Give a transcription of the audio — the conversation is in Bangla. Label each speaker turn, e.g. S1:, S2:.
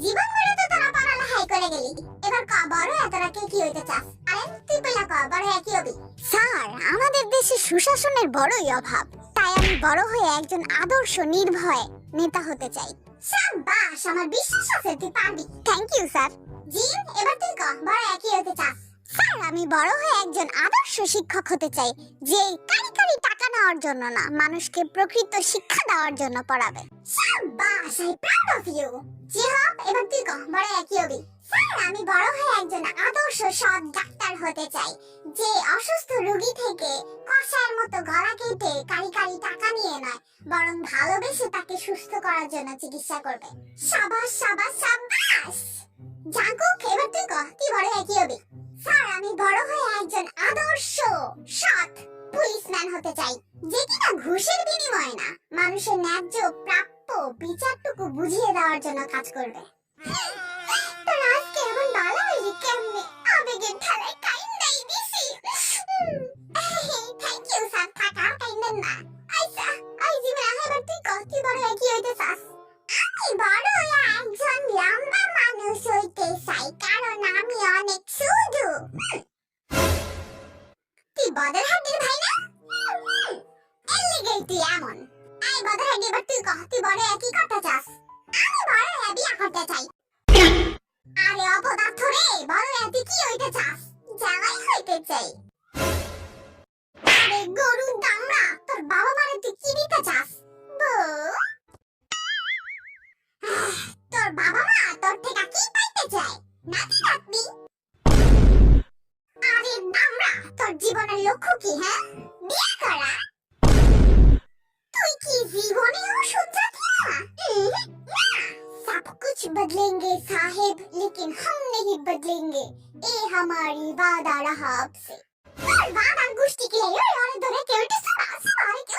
S1: জীবন গড়ে তো তোরা পড়ালেখাই করে গেলি, এবার ক বড় এতটা কে কি হইতে চাস? আরে তুই পেলা ক বড় হয়ে কি হবি?
S2: স্যার, আমাদের দেশে সুশাসনের বড়ই অভাব, তাই আমি বড় হয়ে একজন আদর্শ নির্ভয় নেতা হতে চাই।
S1: সাবাস, আমার বিশ্বাস আছে তুই পারবি।
S2: Thank you sir.
S1: জিন, এবার তুই ক বড় কি হইতে চাস?
S2: স্যার, আমি বড় হয়ে একজন আদর্শ শিক্ষক হতে চাই, যে কারি কারি টাকা নেওয়ার জন্য না, মানুষকে প্রকৃত শিক্ষা দেওয়ার জন্য পড়াবে।
S1: সাবাস, আই প্রাউড অফ ইউ। জিহাব, এবার তুই ক বড় কি হবি? স্যার, আমি বড় হয়ে একজন আদর্শ সৎ ডাক্তার হতে চাই, যে অসুস্থ রোগী থেকে কষায়ের মতো গলা কেটে কারি কারি টাকা নিয়ে নয়, বরং ভালোবেসে তাকে সুস্থ করার জন্য চিকিৎসা করবে। সাবাস সাবাস সাবাস। জাঙ্কুক, এবার তুই ক তুই বড় কি হবি? স্যার, আমি বড় হয়ে একজন আদর্শ সৎ পুলিশম্যান হতে চাই, যে কিনা ঘুষের বিনিময়ে না, মানুষের ন্যায্য প্রাপ্য বিচারটুকু বুঝিয়ে দেওয়ার জন্য কাজ করবে। তোর আজকে এমন ভালো হইলি কেমনে? আবেগের ঠেলায় কাইন্দাই দিছি। থ্যাংক ইউ স্যার, থাকা কাইন্দেন না। আইসা আই জিমরা, এবার তুই ক তুই বড় কি হইতে চাস? আমি বড় হয়ে একজন লম্বা মানুষ হইতে চাই, কারণ আমি অনেক শুধু। তুই বদরহাটের ভাই না? এর লেগেই তুই এমন। এই বদরহাট, এবার তুই ক তুই বড় কি করতে চাস? আমি বড় বিয়া করতে চাই। আরে অপদার্থ রে, বড় তুই কি হইতে চাস? জামাই হইতে চাই। আরে গরুর দামড়া, তোর বাবা মারে তুই কি দিতে চাস? বউ? তোর বাবা মা তোর থেকে কি পাইতে চায়? নাতি নাতনি? আরে দামড়া, তোর জীবনের লক্ষ্য কি? হ্যাঁ, বিয়ে করা? তুই কি জীবনেও সহ্য না? सब कुछ बदलेंगे साहिब, लेकिन हम नहीं बदलेंगे, ये हमारी वादा रहा आपसे। वादा गुष्टी के लिए और धरे के उठे सुना सुना के